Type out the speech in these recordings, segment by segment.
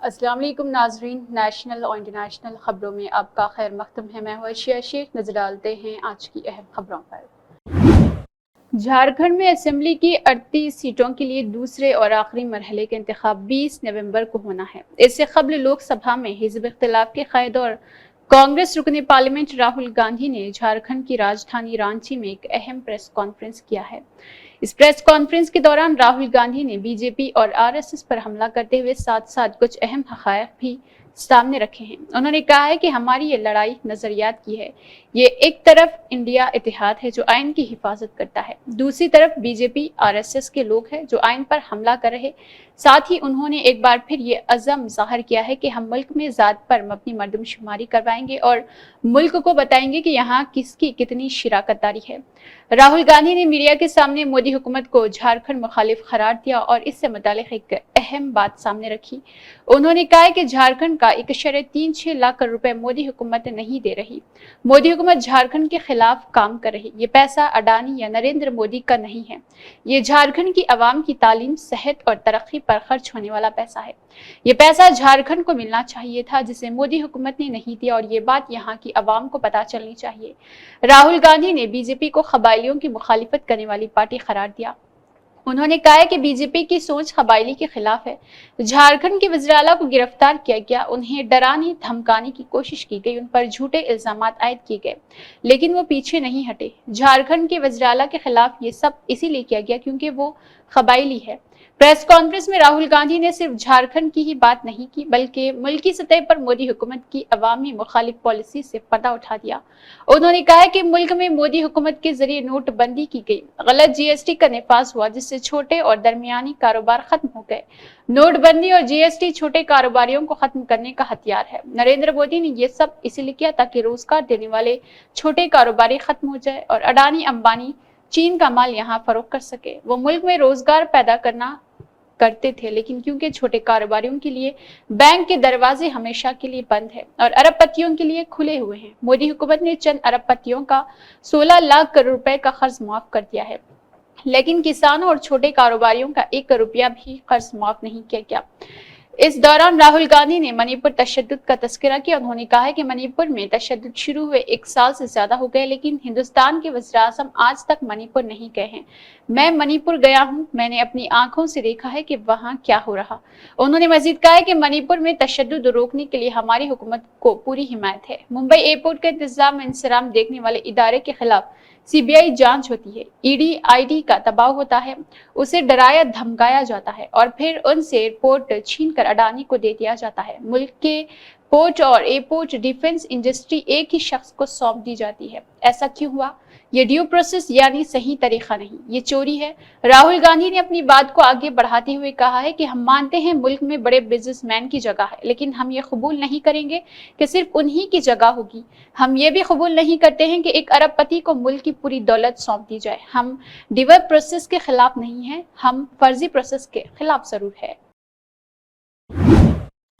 अस्सलाम वालेकुम नाजरीन, नेशनल और इंटरनेशनल खबरों में आपका खैर मकदम है। मैं हूं अर्शिया शेख। नजर डालते हैं आज की अहम खबरों पर। झारखंड में असेंबली की 38 सीटों के लिए दूसरे और आखिरी मरहले का इंतखाब 20 नवंबर को होना है। इससे कबल लोकसभा में हिज़्ब इख्तिलाफ के कायद और कांग्रेस रुकने पार्लियामेंट राहुल गांधी ने झारखंड की राजधानी रांची में एक अहम प्रेस कॉन्फ्रेंस किया है। इस प्रेस कॉन्फ्रेंस के दौरान राहुल गांधी ने बीजेपी और आरएसएस पर हमला करते हुए साथ साथ कुछ अहम हक़ाइक़ भी सामने रखे हैं। उन्होंने कहा है कि हमारी ये लड़ाई नजरियात की है। ये एक तरफ इंडिया इतिहाद है जो आइन की हिफाजत करता है, दूसरी तरफ बीजेपी आरएसएस के लोग हैं जो आइन पर हमला कर रहे। साथ ही उन्होंने एक बार फिर ये अज़म ज़ाहिर किया है कि हम मुल्क में ज़ात पर मबनी मरदमशुमारी करवाएंगे और मुल्क को बताएंगे कि यहाँ किसकी कितनी शिराकतदारी है। राहुल गांधी ने मीडिया के सामने मोदी हुकूमत को झारखंड मुखालिफ करार दिया और इससे मुतालिक एक अहम बात सामने रखी। उन्होंने कहा कि झारखंड का 1.36 लाख करोड़ रुपए मोदी हुकूमत नहीं दे रही। मोदी हुकूमत झारखंड के खिलाफ काम कर रही। ये पैसा अडानी या नरेंद्र मोदी का नहीं है। ये झारखंड की आवाम की तालीम, सेहत और तरक्की पर खर्च होने वाला पैसा है। ये पैसा झारखंड को मिलना चाहिए था जिसे मोदी हुकूमत ने नहीं दिया और ये बात यहाँ की आवाम को पता चलनी चाहिए। राहुल गांधी ने बीजेपी को कबायलियों की मुखालिफत करने वाली पार्टी करार दिया। उन्होंने कहा है कि बीजेपी की सोच कबायली के खिलाफ है। झारखंड के वज़ीर-ए-आला को गिरफ्तार किया गया, उन्हें डराने धमकाने की कोशिश की गई, उन पर झूठे इल्जामात आयद किए गए, लेकिन वो पीछे नहीं हटे। झारखंड के वज़ीर-ए-आला के खिलाफ ये सब इसीलिए किया गया क्योंकि वो कबायली है। प्रेस कॉन्फ्रेंस में राहुल गांधी ने सिर्फ झारखंड की ही बात नहीं की बल्कि मुल्की सतह पर मोदी हुकूमत की अवामी मुखालिफ पॉलिसी से पर्दा उठा दिया। उन्होंने कहा कि मुल्क में मोदी हुकूमत के जरिए नोटबंदी की गई, गलत जीएसटी का नफाज हुआ जिससे छोटे और दरमियानी कारोबार खत्म हो गए। नोटबंदी और जीएसटी छोटे कारोबारियों को खत्म करने का हथियार है। नरेंद्र मोदी ने यह सब इसलिए किया ताकि रोजगार देने वाले छोटे कारोबारी खत्म हो जाए और अडानी अंबानी चीन का माल यहाँ फरोख्त कर सके। वो मुल्क में रोजगार पैदा करते थे, लेकिन क्योंकि छोटे कारोबारियों के लिए बैंक के दरवाजे हमेशा के लिए बंद है और अरबपतियों के लिए खुले हुए हैं। मोदी हुकूमत ने चंद अरबपतियों का 16 लाख करोड़ रुपए का कर्ज माफ कर दिया है, लेकिन किसानों और छोटे कारोबारियों का 1 रुपया भी कर्ज माफ नहीं किया गया। इस दौरान राहुल गांधी ने मणिपुर तशद्दुद का तस्करा किया। उन्होंने कहा है कि मणिपुर में तशद्दुद शुरू हुए 1 साल से ज्यादा हो गए, लेकिन हिंदुस्तान के वज़ीर-ए-आज़म आज तक मणिपुर नहीं गए हैं। मैं मणिपुर गया हूं, मैंने अपनी आंखों से देखा है कि वहां क्या हो रहा। उन्होंने मजीद कहा है कि मणिपुर में तशद्दुद रोकने के लिए हमारी हुकूमत को पूरी हिमायत है। मुंबई एयरपोर्ट का इंतजाम इंसराम देखने वाले इदारे के खिलाफ सीबीआई जांच होती है। ईडी आईडी का दबाव होता है, उसे डराया धमकाया जाता है और फिर उनसे एयरपोर्ट छीनकर अडानी को दे दिया जाता है। मुल्क के पोर्ट और एयरपोर्ट डिफेंस इंडस्ट्री एक ही शख्स को सौंप दी जाती है। ऐसा क्यों हुआ? ये ड्यू प्रोसेस यानी सही तरीका नहीं, ये चोरी है। राहुल गांधी ने अपनी बात को आगे बढ़ाते हुए कहा है कि हम मानते हैं मुल्क में बड़े बिजनेसमैन की जगह है, लेकिन हम ये कबूल नहीं करेंगे कि सिर्फ उन्हीं की जगह होगी। हम ये भी कबूल नहीं करते हैं कि एक अरबपति को मुल्क की पूरी दौलत सौंप दी जाए। हम डिवर प्रोसेस के खिलाफ नहीं है, हम फर्जी प्रोसेस के खिलाफ जरूर है।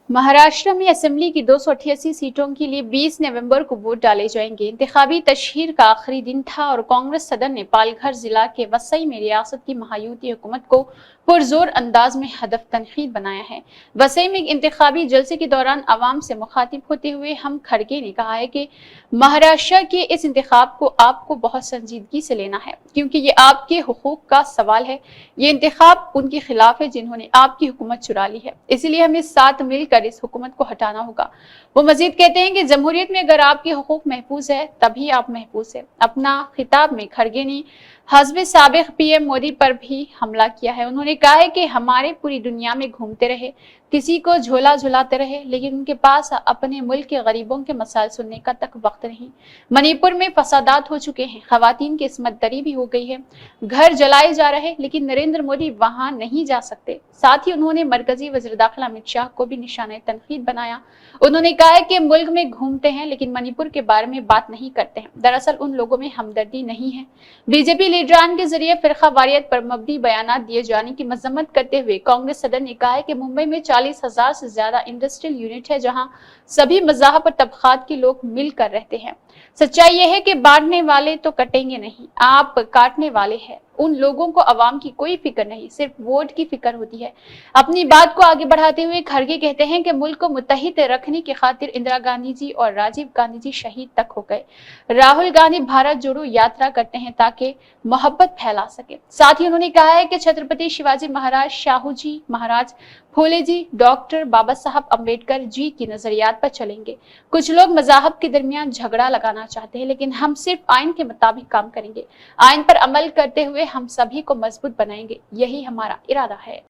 महाराष्ट्र में असेंबली की 288 सीटों के लिए 20 नवंबर को वोट डाले जाएंगे। इंतखाबी तशहीर का आखिरी दिन था और कांग्रेस सदन ने पालघर जिला के वसई में रियासत की महायुति हुकूमत को पुरजोर अंदाज में हदफ तनकीद बनाया है। वसई में इंतखाबी जलसे के दौरान आवाम से मुखातिब होते हुए हम खड़गे ने कहा है कि महाराष्ट्र के इस इंतखाब को आपको बहुत संजीदगी से लेना है क्योंकि ये आपके हुकूक का सवाल है। ये इंतखाब उनके खिलाफ है जिन्होंने आपकी हुकूमत चुरा ली है, इसलिए हमें साथ मिलकर इस हुकूमत को हटाना होगा। वो मजीद कहते हैं कि जमहूरियत में अगर आपके हुकूक महफूज है तभी आप महफूज है। अपना खिताब में खड़गे ने हस्ब साबिक पीएम मोदी पर भी हमला किया है। उन्होंने कहा है कि हमारे पूरी दुनिया में घूमते रहे, किसी को झोला झुलाते रहे, लेकिन उनके पास अपने मुल्क के गरीबों के मसाइल सुनने का तक वक्त नहीं। मणिपुर में फसादात हो चुके हैं, खवातीन की इस्मत दरी भी हो गई है, घर जलाए जा रहे, लेकिन नरेंद्र मोदी वहां नहीं जा सकते। साथ ही उन्होंने मरकजी वज़ीर दाखिला अमित शाह को भी निशाने तनकीद बनाया। उन्होंने कहा है कि मुल्क में घूमते हैं लेकिन मणिपुर के बारे में बात नहीं करते हैं। दरअसल उन लोगों में हमदर्दी नहीं है। बीजेपी लीडरान के जरिए फिरका वारियत पर मबनी बयानात दिए जाने की मजम्मत करते हुए कांग्रेस सदन ने कहा है कि मुंबई में 40,000 से ज्यादा इंडस्ट्रियल यूनिट है जहां सभी मज़ाहब और तबकात के लोग मिलकर रहते हैं। सच्चाई यह है कि बांटने वाले तो कटेंगे नहीं, आप काटने वाले हैं। उन लोगों को अवाम की कोई फिक्र नहीं, सिर्फ वोट की फिक्र होती है। अपनी बात को आगे बढ़ाते हुए खड़गे कहते हैं कि मुल्क को मुत्तहिद रखने की खातिर इंदिरा गांधी जी और राजीव गांधी जी शहीद तक हो गए। राहुल गांधी भारत जोड़ो यात्रा करते हैं ताकि मोहब्बत फैला सके। साथ ही उन्होंने कहा है कि छत्रपति शिवाजी महाराज, शाहू जी महाराज, फूले जी, डॉक्टर बाबा साहब अम्बेडकर जी की नजरियात पर चलेंगे। कुछ लोग मजाहब के दरमियान झगड़ा लगाना चाहते हैं, लेकिन हम सिर्फ आइन के मुताबिक काम करेंगे। आइन पर अमल करते हुए हम सभी को मजबूत बनाएंगे, यही हमारा इरादा है।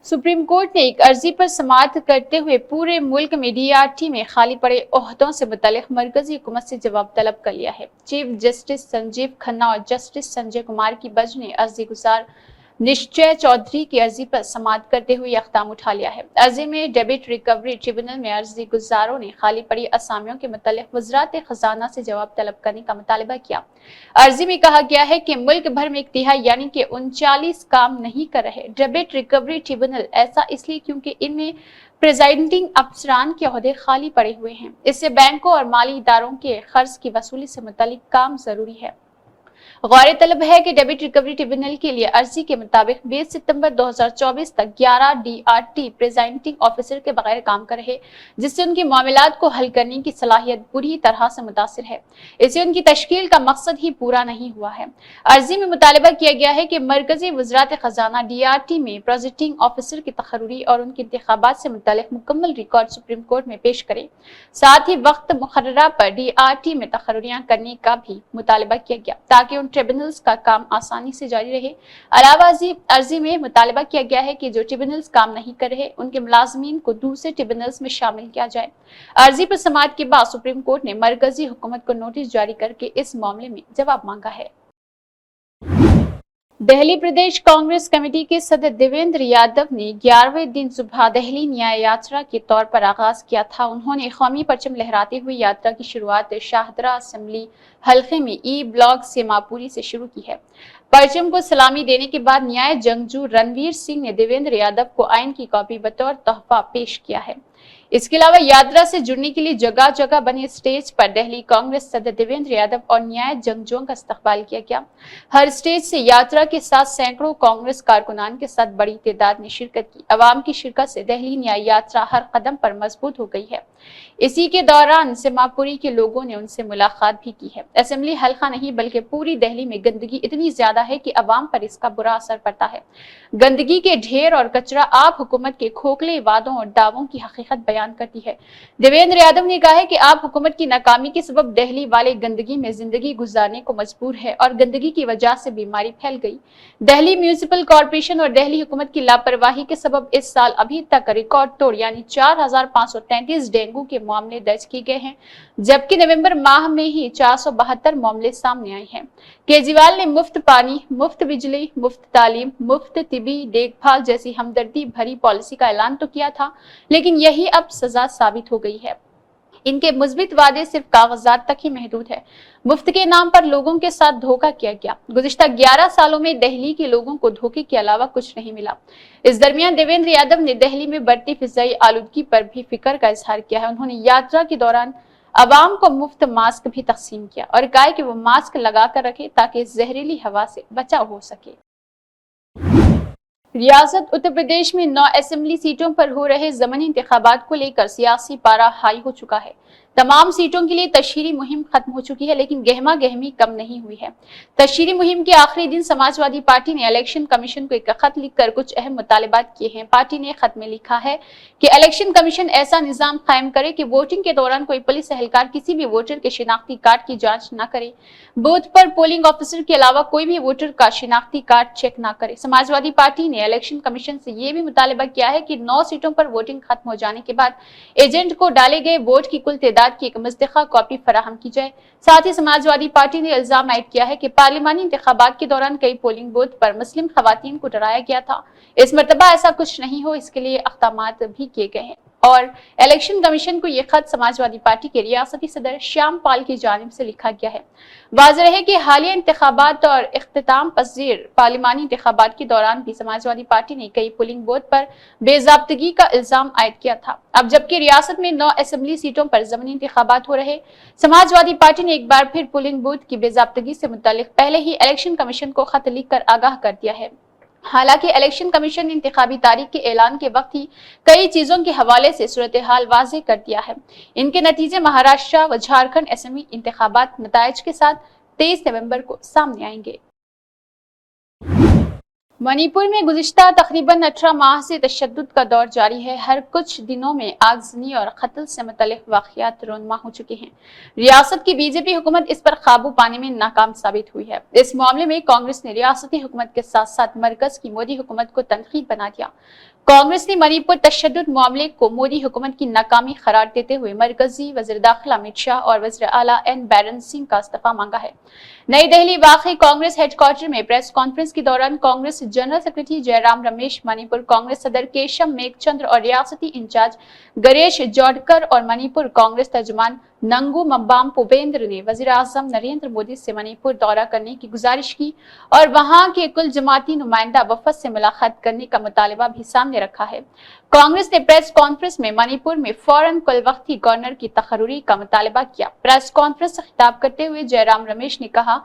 सुप्रीम कोर्ट ने एक अर्जी पर समाअत करते हुए पूरे मुल्क में DRT में खाली पड़े ओहदों से मुतल्लिक मरकजी हुकूमत से जवाब तलब कर लिया है। चीफ जस्टिस संजीव खन्ना और जस्टिस संजय कुमार की बेंच ने अर्जी गुजार निश्चय चौधरी की अर्जी पर समाअत करते हुए इक़दाम उठा लिया है। अर्जी में डेबिट रिकवरी ट्रिब्यूनल में अर्जी गुजारों ने खाली पड़ी असामियों के मुतल्लिक वज़रात खजाना से जवाब तलब करने का मुतालबा किया। अर्जी में कहा गया है कि मुल्क भर में 1/3 यानी कि 39 काम नहीं कर रहे। डेबिट रिकवरी ट्रिब्यूनल ऐसा इसलिए क्योंकि इनमें प्रेजाइडिंग अफसरान के ओहदे खाली पड़े हुए हैं। इससे बैंकों और माली इदारों के कर्ज की वसूली से मुतल्लिक काम जरूरी है। गौर तलब है कि डेबिट रिकवरी ट्रिब्यूनल के लिए अर्जी के मुताबिक 20 सितंबर 2024 तक 11 DRT प्रेजाइडिंग ऑफिसर के बगैर काम कर रहे, जिससे उनकी मामलात को हल करने की सलाहियत बुरी तरह से मुतासिर है। इससे उनकी तश्कील का मकसद ही पूरा नहीं हुआ है। अर्जी में मुतालबा किया गया है कि मरकजी वज़रात खजाना DRT में प्रेजाइडिंग ऑफिसर की तकर्री और उनके इंतखाबात से मुतल्लिक मुकम्मल रिकॉर्ड सुप्रीम कोर्ट में पेश करे। साथ ही वक्त मुकर्ररा पर DRT में तकर्रियां करने का भी मुतालबा किया गया ताकि उन ट्रिब्यूनल्स का काम आसानी से जारी रहे। अलावा अर्जी में मुतालबा किया गया है कि जो ट्रिब्यूनल्स काम नहीं कर रहे उनके मुलाजमीन को दूसरे ट्रिब्यूनल्स में शामिल किया जाए। अर्जी पर समाअत के बाद सुप्रीम कोर्ट ने मरकजी हुकूमत को नोटिस जारी करके इस मामले में जवाब मांगा है। दिल्ली प्रदेश कांग्रेस कमेटी के सदस्य देवेंद्र यादव ने 11वें दिन सुबह दिल्ली न्याय यात्रा के तौर पर आगाज किया था। उन्होंने कौमी परचम लहराते हुए यात्रा की शुरुआत शाहदरा असेंबली हल्के में ई ब्लॉक सेमापुरी से शुरू की है। परचम को सलामी देने के बाद न्याय जंगजू रणवीर सिंह ने देवेंद्र यादव को आइन की कॉपी बतौर तोहफा पेश किया है। इसके अलावा यात्रा से जुड़ने के लिए जगह जगह बने स्टेज पर दिल्ली कांग्रेस सदस्य देवेंद्र यादव और न्याय जंगजुओं का इस्तकबाल किया गया। हर स्टेज से यात्रा के साथ सैकड़ों कांग्रेस कारकुनान के साथ बड़ी तादाद ने शिरकत की। अवाम की शिरकत से दिल्ली न्याय यात्रा हर कदम पर मजबूत हो गई है। इसी के दौरान सेमापुरी के लोगों ने उनसे मुलाकात भी की है। असेंबली हल्का नहीं बल्कि पूरी दिल्ली में गंदगी इतनी ज्यादा है कि अवाम पर इसका बुरा असर पड़ता है। गंदगी के ढेर और कचरा आप हुकूमत के खोखले वादों और दावों की हकीकत बयान करती है। देवेंद्र यादव ने कहा है कि आप हुकूमत की नाकामी के सबब दिल्ली वाले गंदगी में जिंदगी गुजारने को मजबूर है और गंदगी की वजह से बीमारी फैल गई। दिल्ली म्यूनिसिपल कॉर्पोरेशन और दिल्ली हुकूमत की लापरवाही के सबब इस साल अभी तक रिकॉर्ड तोड़ यानी 4533 डेंगू के मामले दर्ज किए गए हैं, जबकि नवंबर माह में ही 472 मामले सामने आए हैं। केजरीवाल ने मुफ्त पानी, मुफ्त बिजली, मुफ्त तालीम, मुफ्त तिबी देखभाल जैसी हमदर्दी भरी पॉलिसी का ऐलान तो किया था, लेकिन यही अब सजा साबित हो गई है। इनके मुस्बित वादे सिर्फ कागजात तक ही महदूद है। मुफ्त के नाम पर लोगों के साथ धोखा किया गया। गुज़िश्ता 11 सालों में दिल्ली के लोगों को धोखे के अलावा कुछ नहीं मिला। इस दरमियान देवेंद्र यादव ने दिल्ली में बढ़ती फिजाई आलूदगी पर भी फिक्र का इजहार किया है। उन्होंने यात्रा के दौरान अवाम को मुफ्त मास्क भी तकसीम किया और कहा कि वो मास्क लगा कर रखे ताकि जहरीली हवा से बचाव हो सके। रियासत उत्तर प्रदेश में 9 असेंबली सीटों पर हो रहे ज़मीनी इंतखाबात को लेकर सियासी पारा हाई हो चुका है। तमाम सीटों के लिए तशहीरी मुहिम खत्म हो चुकी है, लेकिन गहमा गहमी कम नहीं हुई है। तशहीरी मुहिम के आखिरी दिन समाजवादी पार्टी ने इलेक्शन कमीशन को एक खत लिखकर कुछ अहम मुतालिबात किए हैं। पार्टी ने खत में लिखा है कि इलेक्शन कमीशन ऐसा निजाम कायम करे कि वोटिंग के दौरान कोई पुलिस एहलकार किसी भी वोटर के शिनाख्ती कार्ड की जांच न करे। बूथ पर पोलिंग ऑफिसर के अलावा कोई भी वोटर का शिनाख्ती कार्ड चेक न करे। समाजवादी पार्टी ने इलेक्शन कमीशन से यह भी मुतालिबा किया है कि 9 सीटों पर वोटिंग खत्म हो जाने के बाद एजेंट को डाले गए वोट की कुल तादाद की एक मुस्तक़ा कॉपी फराहम की जाए। साथ ही समाजवादी पार्टी ने इल्जाम आयद किया है कि पार्लिमानी इंतखाबात के दौरान कई पोलिंग बूथ पर मुस्लिम खवातीन को डराया गया था। इस मरतबा ऐसा कुछ नहीं हो, इसके लिए अक़दामात भी किए गए हैं। और इलेक्शन कमीशन को यह खत समाजवादी पार्टी के रियासती सदर श्याम पाल की जानिब से लिखा गया है। वाज़ेह है कि हालिया इंतखाबात और इख्तिताम पज़ीर पार्लिमानी इंतखाबात के दौरान भी समाजवादी पार्टी ने कई पोलिंग बूथ पर बेज़ाब्तगी का इल्जाम आयद किया था। अब जबकि रियासत में 9 असेंबली सीटों पर ज़मीनी इंतखाबात हो रहे, समाजवादी पार्टी ने एक बार फिर पोलिंग बूथ की बेज़ाब्तगी से मुतालिक पहले ही इलेक्शन कमीशन को खत लिख कर आगाह कर दिया है। हालांकि इलेक्शन कमीशन ने इंतखाबी तारीख के ऐलान के वक्त ही कई चीजों के हवाले से सूरत हाल वाज़ेह कर दिया है। इनके नतीजे महाराष्ट्र व झारखंड असेंबली इंतखाबात नताइज के साथ 23 नवंबर को सामने आएंगे। मणिपुर में गुज़िश्ता तकरीबन 18 माह से तशद्दुद का दौर जारी है। हर कुछ दिनों में आगजनी और कत्ल से मुतल्लिक़ वाक़यात रोनमा हो चुके हैं। रियासत की बीजेपी हुकूमत इस पर काबू पाने में नाकाम साबित हुई है। इस मामले में कांग्रेस ने रियासती हुकूमत के साथ साथ मरकज की मोदी हुकूमत को तनकीद बना दिया। कांग्रेस ने मणिपुर तशद्दुद मामले को मोदी हुकूमत की नाकामी करार देते हुए मरकजी वज़ीर दाखिला अमित शाह और वज़ीर आला एन बैरन सिंह का इस्तीफा मांगा है। नई दिल्ली वाक़ई कांग्रेस हेडक्वार्टर में प्रेस कॉन्फ्रेंस के दौरान कांग्रेस जनरल सेक्रेटरी जयराम रमेश, मणिपुर कांग्रेस सदर केशव मेघचंद्र और रियासती इंचार्ज गणेश जोडकर और मणिपुर कांग्रेस तर्जुमान नंगू मब्बाम पुबेंद्र ने वज़ीर आज़म नरेंद्र मोदी से मणिपुर दौरा करने की गुजारिश की और वहां के कुल जमाती नुमाइंदा वफद से मुलाकात करने का मुतालबा भी सामने रखा है। कांग्रेस ने प्रेस कॉन्फ्रेंस में मणिपुर में फौरन कुल वक्ती गवर्नर की तकर्री का मुतालबा किया। प्रेस कॉन्फ्रेंस से खिताब करते हुए जयराम रमेश ने कहा,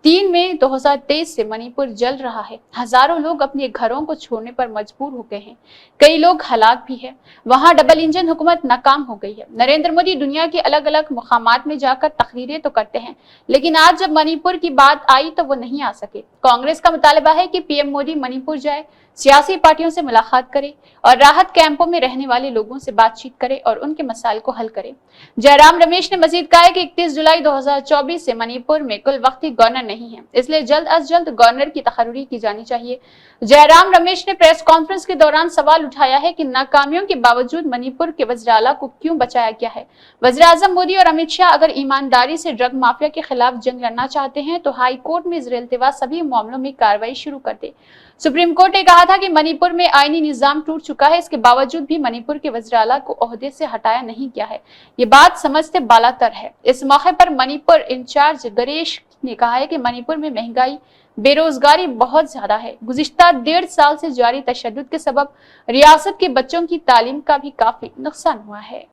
3 मई 2023 से मणिपुर जल रहा है। हजारों लोग अपने घरों को छोड़ने पर मजबूर हो गए हैं। कई लोग हलाक भी हैं। वहां डबल इंजन हुकूमत नाकाम हो गई है। नरेंद्र मोदी दुनिया के अलग अलग मुकामात में जाकर तकरीरें तो करते हैं, लेकिन आज जब मणिपुर की बात आई तो वो नहीं आ सके। कांग्रेस का मुतालबा है कि पीएम मोदी मणिपुर जाए, सियासी पार्टियों से मुलाकात करे और राहत कैंपों में रहने वाले लोगों से बातचीत करे और उनके मसाइल को हल करे। जयराम रमेश ने मजीद कहा कि 31 जुलाई 2024 से मणिपुर में कुल वक्ती गवर्नर नहीं है, इसलिए जल्द अज जल्द गवर्नर की तकर्री की जानी चाहिए। जयराम रमेश ने प्रेस कॉन्फ्रेंस के दौरान सवाल उठाया है कि नाकामियों के बावजूद मणिपुर के वज़ीर आला को क्यों बचाया गया है। वज़ीर आज़म मोदी और अमित शाह अगर ईमानदारी से ड्रग माफिया के खिलाफ जंग लड़ना चाहते हैं तो हाई कोर्ट में ज़ेर-ए-इल्तिवा सभी मामलों में कार्रवाई शुरू कर दे। सुप्रीम कोर्ट ने कहा था कि मणिपुर में आईनी निजाम टूट चुका है, इसके बावजूद भी मणिपुर के वज़ीर आला को ओहदे से हटाया नहीं गया है। ये बात समझ से बालातर है। इस मौके पर मणिपुर इंचार्ज गणेश ने कहा है कि मणिपुर में महंगाई, बेरोजगारी बहुत ज्यादा है। गुज़िश्ता 1.5 साल से जारी तशद्दुद के सबब रियासत के बच्चों की तालीम का भी काफी नुकसान हुआ है।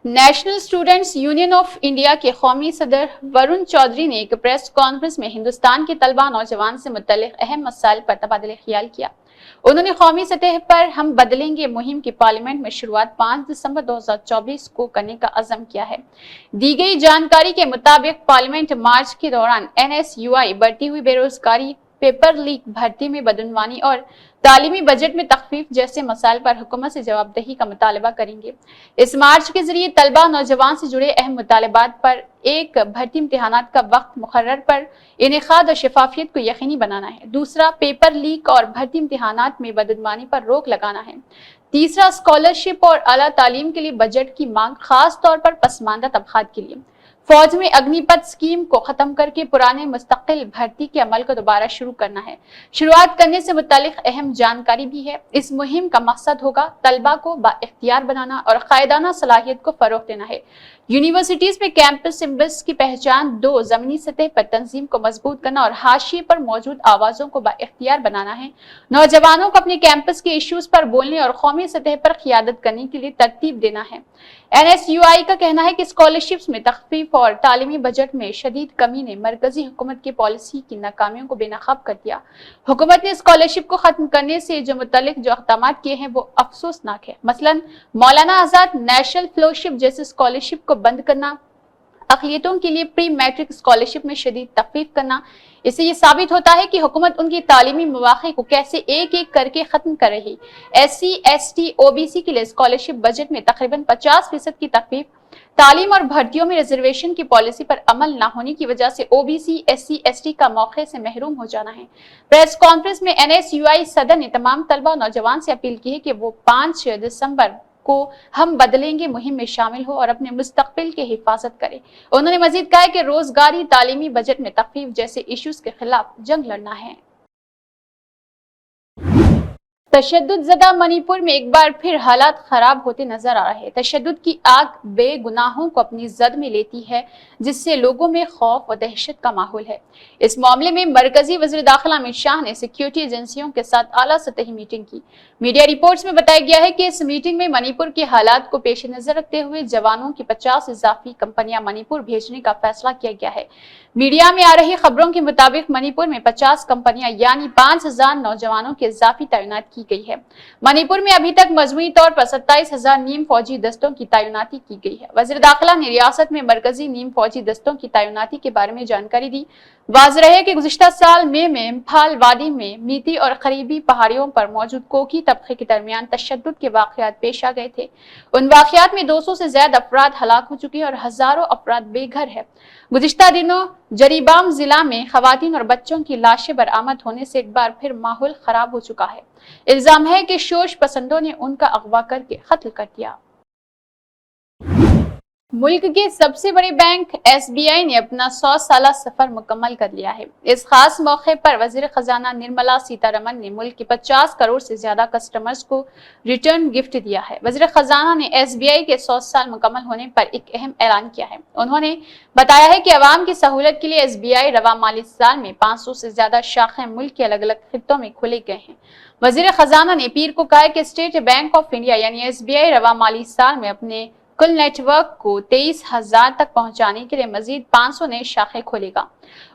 National students union of India के कौमी सदर वरुण चौधरी ने एक प्रेस कॉन्फ्रेंस में हिंदुस्तान के तलबा नौजवान से मुतल्लिक अहम मसाइल पर तबादला ख्याल किया। उन्होंने कौमी सतह पर हम बदलेंगे मुहिम की पार्लियामेंट में शुरुआत 5 दिसंबर 2024 को करने का अज़म किया है। दी गई जानकारी के मुताबिक पार्लियामेंट मार्च के दौरान NSUI बढ़ती हुई बेरोजगारी, पेपर लीक, भर्ती में बदनवानी और तालीमी बजट में तखफीफ जैसे मसाइल पर हुकूमत से जवाबदेही का मुतालबा करेंगे। इस मार्च के जरिए तलबा नौजवान से जुड़े अहम मुतालबात पर एक, भर्ती इम्तिहानात का वक्त मुकर्रर पर इनेकाद और शफाफियत को यकीनी बनाना है। दूसरा, पेपर लीक और भर्ती इम्तिहानात में बदनवानी पर रोक लगाना है। तीसरा, स्कॉलरशिप और आला तालीम के लिए बजट की मांग, खास तौर पर पसमानदा तबकात के लिए। फौज में अग्निपथ स्कीम को खत्म करके पुराने मुस्तकिल भर्ती के अमल को दोबारा शुरू करना है। शुरुआत करने से मुतालिक अहम जानकारी भी है। इस मुहिम का मकसद होगा तलबा को बाइख्तियार बनाना और कायदाना सलाहियत को फरोग देना है। यूनिवर्सिटीज में कैंपस सिम्बल्स की पहचान, 2, जमीनी सतह पर तंजीम को मजबूत करना और हाशिए पर मौजूद आवाजों को बाइख्तियार बनाना है। नौजवानों को अपने कैंपस के इश्यूज पर बोलने और कौमी सतह पर क़ियादत करने के लिए तरतीब देना है। NSUI का कहना है कि स्कॉलरशिप्स में तखफीफ और तालीमी बजट में शदीद कमी ने मरकजी हुकूमत की पॉलिसी की नाकामियों को बेनकाब कर दिया। हुकूमत ने स्कॉलरशिप को खत्म करने से जो इक़दाम किए हैं वो अफसोसनाक है। मसलन मौलाना आजाद नेशनल फेलोशिप जैसे स्कॉलरशिप को बंद करना, अक़लियतों के लिए प्री मैट्रिक स्कॉलरशिप में शदीद तखफीफ करना। इससे ये साबित होता है कि हुकूमत उनकी तालीमी मौक़े को कैसे एक एक करके खत्म कर रही। SC, ST, OBC के लिए स्कॉलरशिप बजट में तकरीबन 50% की तखफीफ, तालीम और भर्तियों में रिजर्वेशन की पॉलिसी पर अमल न होने की वजह से OBC, SC, ST का मौके से महरूम हो जाना है। प्रेस कॉन्फ्रेंस में NSUI सदर ने तमाम तलबा नौजवान से अपील की है कि वो 5 दिसंबर को हम बदलेंगे मुहिम में शामिल हो और अपने मुस्तकबिल की हिफाजत करें। उन्होंने मजीद कहा कि रोजगारी, तालीमी बजट में तखफीफ जैसे इश्यूज के खिलाफ जंग लड़ना है। तशद्दुद ज़दा मणिपुर में एक बार फिर हालात खराब होते नजर आ रहे हैं। तशद्दुद की आग बेगुनाहों को अपनी जद में लेती है, जिससे लोगों में खौफ व दहशत का माहौल है। इस मामले में मरकजी वज़ीर दाखिला अमित शाह ने सिक्योरिटी एजेंसियों के साथ आला सतही मीटिंग की। मीडिया रिपोर्ट्स में बताया गया है कि इस मीटिंग में मणिपुर के हालात को पेश नजर रखते हुए जवानों की 50 इजाफी कंपनियां मणिपुर भेजने का फैसला किया गया है। मीडिया में आ रही खबरों के मुताबिक मणिपुर में 50 कंपनियां यानी 5000 नौजवानों की इजाफी तैनात की गई है। मणिपुर में अभी तक मजमूई तौर पर 27,000 नीम फौजी दस्तों की तैनाती की गई है। वज़ीर दाखिला ने रियासत में मरकजी नीम फौजी दस्तों की तैनाती के बारे में जानकारी दी। वाज़ेह है कि गुज़िश्ता साल मई में इम्फाल वादी में मीती और करीबी पहाड़ियों पर मौजूद कोकी तबके के दरमियान तशद्दुद के वाक़यात पेश आ गए थे। उन वाक़यात में 200 से ज्यादा अफराद हलाक हो चुके हैं और हजारों अफराद बेघर है। गुज़िश्ता दिनों जरीबाम जिला में खवातीन और बच्चों की लाशें बरामद होने से एक बार फिर माहौल खराब हो चुका है। इल्जाम है कि शोष पसंदों ने उनका अगवा करके कत्ल कर दिया। मुल्क के सबसे बड़े बैंक SBI ने अपना 100 साला सफर मुकम्मल कर लिया है। इस खास मौके पर वज़ीर खजाना निर्मला सीतारमन ने मुल्क के 50 करोड़ से ज्यादा कस्टमर्स को रिटर्न गिफ्ट दिया है। वज़ीर खजाना ने SBI के 100 साल मुकम्मल होने पर एक अहम ऐलान किया है। उन्होंने बताया है कि अवाम की सहूलत के लिए SBI रवा माली साल में 500 से ज्यादा शाखें मुल्क के अलग अलग खित्तों में खोले गए हैं। वज़ीर खजाना ने पीर को कहा कि स्टेट बैंक ऑफ इंडिया यानी SBI रवा माली साल में अपने कुल नेटवर्क को 23,000 तक पहुंचाने के लिए मजीद 500 नए शाखें खोलेगा।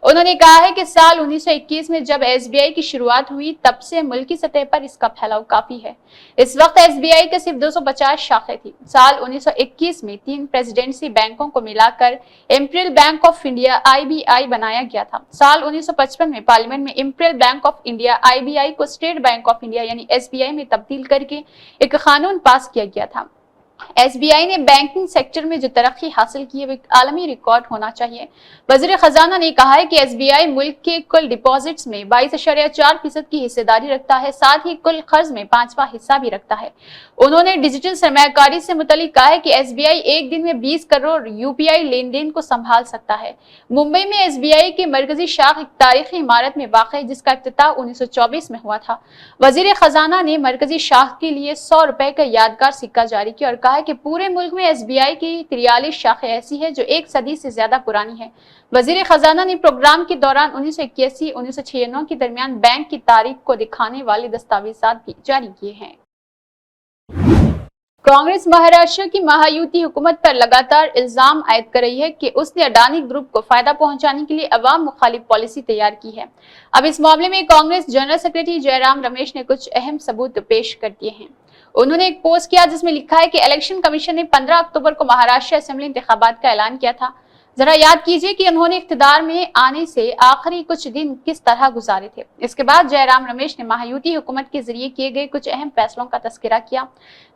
उन्होंने कहा है कि साल 1921 में जब SBI की शुरुआत हुई तब से मुल्की सतह पर इसका फैलाव काफी है। इस वक्त SBI के सिर्फ 250 शाखें थी। साल 1921 में 3 प्रेसिडेंसी बैंकों को मिलाकर imperial bank of India IBI बनाया गया था। साल 1955 में पार्लियामेंट में imperial bank of India IBI को स्टेट बैंक ऑफ इंडिया यानी SBI में तब्दील करके एक कानून पास किया गया था। SBI ने बैंकिंग सेक्टर में जो तरक्की हासिल की है वो आलमी रिकॉर्ड होना चाहिए। वज़ीर खजाना ने कहा है कि SBI मुल्क के कुल डिपॉजिट्स में 22.4% की हिस्सेदारी रखता है, साथ ही कुल कर्ज में 5वां हिस्सा भी रखता है। उन्होंने डिजिटल सरमायाकारी से मुतल्लिक कहा है कि SBI एक दिन में 20 करोड़ UPI लेन देन को संभाल सकता है। मुंबई में SBI की मरकजी शाख एक तारीखी इमारत में वाक़ है, जिसका इफ्तिताह 1924 में हुआ था। वज़ीर खजाना ने मरकजी शाख के लिए 100 रुपए का यादगार सिक्का जारी किया और कहा है कि पूरे मुल्क में SBI की 43 शाखें ऐसी है जो 1 सदी से ज्यादा पुरानी है। वज़ीर खजाना ने प्रोग्राम के दौरान 1981-1996 के दरमियान बैंक की तारीख को दिखाने वाले दस्तावेजात भी जारी किए हैं। कांग्रेस महाराष्ट्र की महायुति हुकूमत पर लगातार इल्जाम आयद कर रही है कि उसने अडानी ग्रुप को फायदा पहुंचाने के लिए अवाम मुखालिफ पॉलिसी तैयार की है। अब इस मामले में कांग्रेस जनरल सेक्रेटरी जयराम रमेश ने कुछ अहम सबूत पेश कर दिए हैं। उन्होंने एक पोस्ट किया जिसमें लिखा है कि इलेक्शन कमीशन ने 15 अक्टूबर को महाराष्ट्र असेंबली इंतखाबात का ऐलान किया था। जरा याद कीजिए कि उन्होंने इख्तिदार में आने से आखिरी कुछ दिन किस तरह गुजारे थे। इसके बाद जयराम रमेश ने महायुति हुकूमत के जरिए किए गए कुछ अहम फैसलों का तस्करा किया।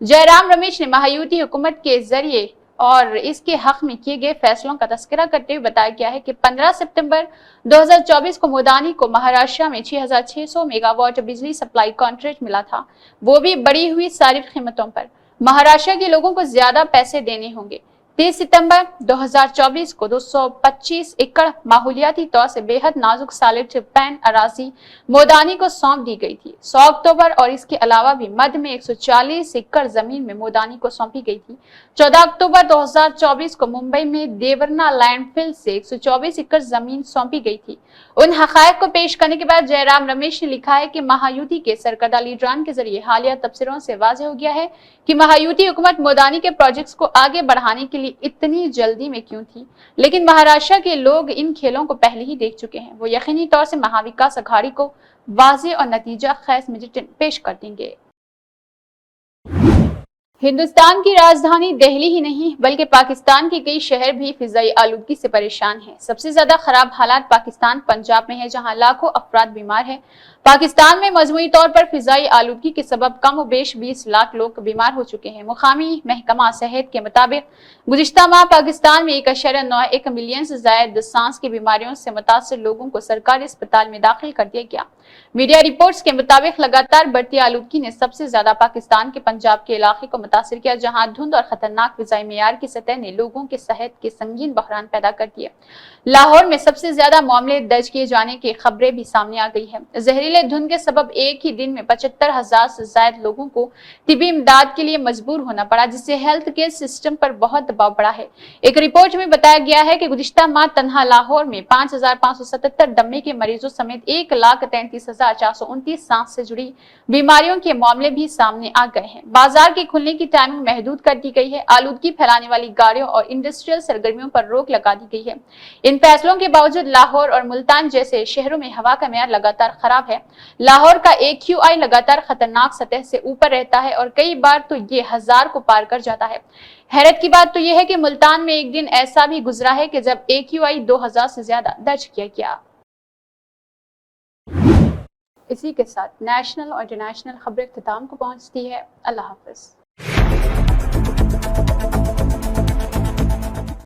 जयराम रमेश ने महायुति हुकूमत के जरिए और इसके हक में किए गए फैसलों का तस्करा करते हुए बताया गया है कि 15 सितंबर 2024 को मोदानी को महाराष्ट्र में 6,600 मेगावाट बिजली सप्लाई कॉन्ट्रैक्ट मिला था, वो भी बढ़ी हुई सारी कीमतों पर। महाराष्ट्र के लोगों को ज्यादा पैसे देने होंगे। 30 सितंबर 2024 को 225 एकड़ माहौलियाती तौर से बेहद नाजुक सालिट पैन अराजी मोदानी को सौंप दी गई थी। 100 अक्टूबर और इसके अलावा भी मध्य में 140 एकड़ जमीन में मोदानी को सौंपी गई थी। 14 अक्टूबर 2024 को मुंबई में देवरना लैंडफिल से 124 एकड़ जमीन सौंपी गई थी। उन हकायक को पेश करने के बाद जयराम रमेश ने लिखा है कि महायुति के सरकर्दा लीडरान के जरिए हालिया तबसरों से वाज़ेह हो गया है कि महायुति हुकूमत मोदानी के प्रोजेक्ट्स को आगे बढ़ाने के लिए इतनी जल्दी में क्यों थी। लेकिन महाराष्ट्र के लोग इन खेलों को पहले ही देख चुके हैं। वो यकीनी तौर से महाविकास अघाड़ी को वाज़ेह और नतीजा खैज मेरिट पेश कर देंगे। हिंदुस्तान की राजधानी दिल्ली ही नहीं बल्कि पाकिस्तान के कई शहर भी फिजाई आलूदगी से परेशान हैं। सबसे ज्यादा खराब हालात पाकिस्तान पंजाब में है, जहां लाखों अफराद बीमार हैं। पाकिस्तान में मजमूई तौर पर फिजाई आलूदगी के सबब कम बेश 20 लाख लोग बीमार हो चुके हैं। मुकामी महकमा सेहत के मुताबिक गुज़िश्ता माह पाकिस्तान में 1.9 मिलियन से ज्यादा सांस की बीमारियों से मुतासर लोगों को सरकारी अस्पताल में दाखिल कर दिया गया। मीडिया रिपोर्ट्स के मुताबिक लगातार बढ़ती आलूदगी ने सबसे ज्यादा पाकिस्तान के पंजाब के इलाके को मुतासर किया, जहां धुंध और खतरनाक फिजाई मेयार की सतह ने लोगों के सेहत के संगीन बहरान पैदा कर दिए। लाहौर में सबसे ज्यादा मामले दर्ज किए जाने की खबरें भी सामने आ गई है। जहरीले زحیرہ دھند کے سبب ایک ہی دن میں 75,000 سے زائد لوگوں کو طبی امداد کے لیے مجبور ہونا پڑا، جس سے ہیلتھ کیئر سسٹم پر بہت دباؤ پڑا ہے۔ ایک رپورٹ میں بتایا گیا ہے کہ گزشتہ ماہ تنہا لاہور میں 5,577 دمے کے مریضوں سمیت 1,33,429 سانس سے جڑی بیماریوں کے معاملے بھی سامنے آ گئے ہیں۔ بازار کے کھلنے کی ٹائمنگ محدود کر دی گئی ہے، آلودگی پھیلانے والی گاڑیوں اور انڈسٹریل سرگرمیوں پر روک لگا دی گئی ہے۔ ان فیصلوں کے باوجود لاہور اور ملتان جیسے شہروں میں ہوا کا معیار لگاتار خراب ہے۔ لاہور کا AQI لگاتار خطرناک سطح سے اوپر رہتا ہے اور کئی بار تو یہ 1000 کو پار کر جاتا ہے۔ حیرت کی بات تو یہ ہے کہ ملتان میں ایک دن ایسا بھی گزرا ہے کہ جب AQI 2000 سے زیادہ درج کیا گیا۔ اسی کے ساتھ نیشنل اور انٹرنیشنل خبریں اختتام کو پہنچتی ہے۔ اللہ حافظ۔